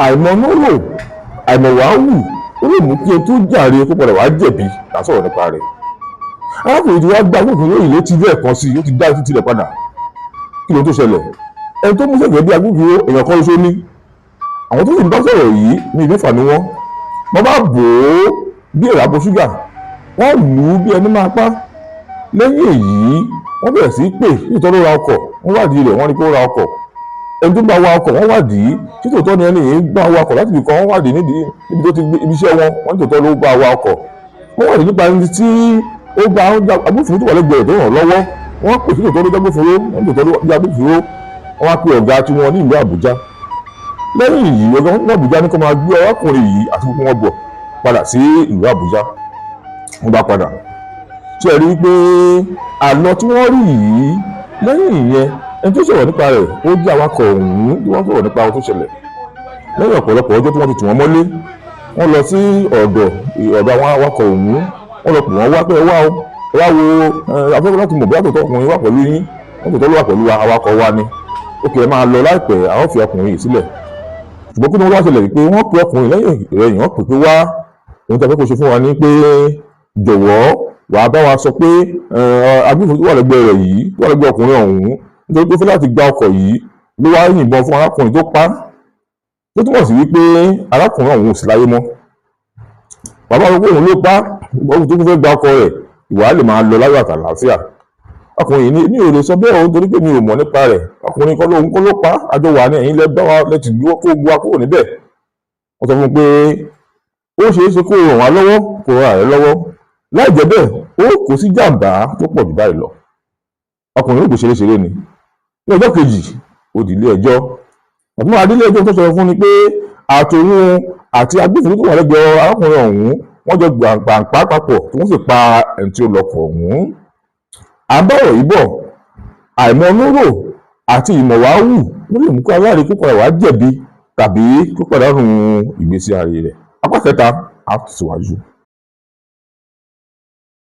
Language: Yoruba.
àìmọ̀núrò àìmọ̀wáhù ó lè mú kí ẹni tó jàre kó padà wá jẹ̀bi lásọ̀rọ̀ nípa rẹ̀. arákùnrin tí wàá gba agbófinró yìí létí lẹ́ẹ̀kan sí i ó ti dá títí rẹ̀ padà. kí ló tó ṣẹlẹ̀? ẹni tó mú sẹ̀gẹ̀ bí agbófinró èèyàn kan ṣoṣo ní. àwọn tó sì ń bá sọ̀rọ̀ yìí ní ìmẹ́fà ni wọ́n bá bò ó bí èrà bo ṣúgà, wọ́n lù ú bí ẹni máa pa. lẹ́yìn èyí wọ́n bẹ̀rẹ̀ sí í pè nítorí ó ra ọkọ̀, wọ́n wádìí rẹ̀ wọ́n rí pé ó ra ọkọ̀. ẹni tó bá wa ọkọ̀ wọ́n wádìí tí tòótọ́ ni ẹni yìí bá wa ọkọ̀ láti ibì kan, wọ́n wádìí níbi tó ti gbé ibi iṣẹ́ wọn, wọ́n ní tòótọ́ ló bá wa ọkọ̀. wọ́n wádìí nípa ẹni tí ó bá agbófinró tó wà lẹ́gbẹ̀ẹ́ tó ràn lọ́wọ́, wọ́n pè sí tòótọ́ ló jágbófinró, wọ́n ní tòótọ́ ló jágbófinró, wọ́n wá pe ọ̀gá tí wọ́n ní ìlú Àbújá. lẹ́yìn èyí ọ̀gá ní Àbújá ní kó máa gbé arákùnrin yìí àti gbogbo wọn bọ̀ padà sí ìlú Àbújá. wọ́n bá padà ṣe rí i pé àlọ́ tí wọ́n rí yìí lẹ́yìn ìyẹn ẹni tó sọ̀rọ̀ nípa rẹ̀ ó jẹ́ awakọ̀ ọ̀hún tí wọ́n sọ̀rọ̀ nípa ohun tó ṣẹlẹ̀. lẹ́yìn ọ̀pọ̀lọpọ̀ ọjọ́ tí wọ́n ti tì wọ́n mọ́lé, wọ́n lọ sí ọ̀dọ̀ àwọn awakọ̀ ọ̀hún, wọ́n lọ pè wọ́n wá pé ẹ wá wo afẹ́fẹ́ láti mọ̀ bóyá tòótọ́ ọkùnrin wà pẹ̀lú yín, wọ́n tòótọ́ ló wà pẹ̀lú awakọ̀ wa ni. ó kì í máa lọ láìpẹ́ àwọn fi ọkùnrin yìí sílẹ̀. ṣùgbọ́n kí ni wọ́n wá ṣẹlẹ̀ wípé wọ́n pe ọkùnrin lẹ́yìn ìrẹ̀yìn, wọ́n pè pé wá ohun tí a fẹ́ kó ṣe fún wa ní pé jọ̀wọ́ wàá bá wa sọ pé agbófinró tó wà lẹ́gbẹ̀ẹ́ rẹ̀ yìí tó wà lẹ́gbẹ̀ẹ́ ọkùnrin ọ̀hún nítorí pé ó fẹ́ láti gba ọkọ̀ yìí ló wá yìnbọn fún arákùnrin tó pa á, tó túmọ̀ sí wípé arákùnrin ọ̀hún ò sí láyé mọ́. bàbá sọ pé òun ló pa á, òun tó fẹ́ gba ọkọ̀ rẹ̀ ìwà lè máa lọ láyọ̀ àtàlàáfíà. ọkùnrin yìí ní mi ò lè sọ bẹ́ẹ̀ o nítorí pé mi ò mọ̀ nípa rẹ̀, ọkùnrin kan lóhun kọ́ ló pa á, àjọ wà ní ẹ̀yìn lẹ́bàá wa lẹ́tì gbé kó gbé wa kúrò níbẹ̀. wọ́n sọ fún un pé ó ṣeé ṣe kó ràn wá lọ́wọ́ kó ràn rẹ̀ lọ́wọ́, láì jẹ́ bẹ́ẹ̀ ó kò sí jàǹbá tó pọ̀ jù báyìí lọ. ọkùnrin ògbó ṣeréṣeré ni. ní ọjọ́ kejì ó di ilé ẹjọ́. àbúrò adílé ẹjọ́ tó sọ̀rọ̀ fún ni pé àtòun àti agbófinró tó wà lẹ́gbẹ̀ẹ́ arákùnrin ọ̀hún wọ́n jọ gbàǹpá papọ̀ tí wọ́n sì pa ẹni tí ó lọ́kọ̀ ọ̀hún. à ń bọ̀rọ̀ yìí bọ̀, àìmọ̀núrò àti ìmọ̀wáhù ló lè mú kó aláàrẹ kó padà wá jẹ̀bi tàbí kó pàdánù ìgbésí ayé rẹ̀. apá kẹta á tẹ̀síwájú.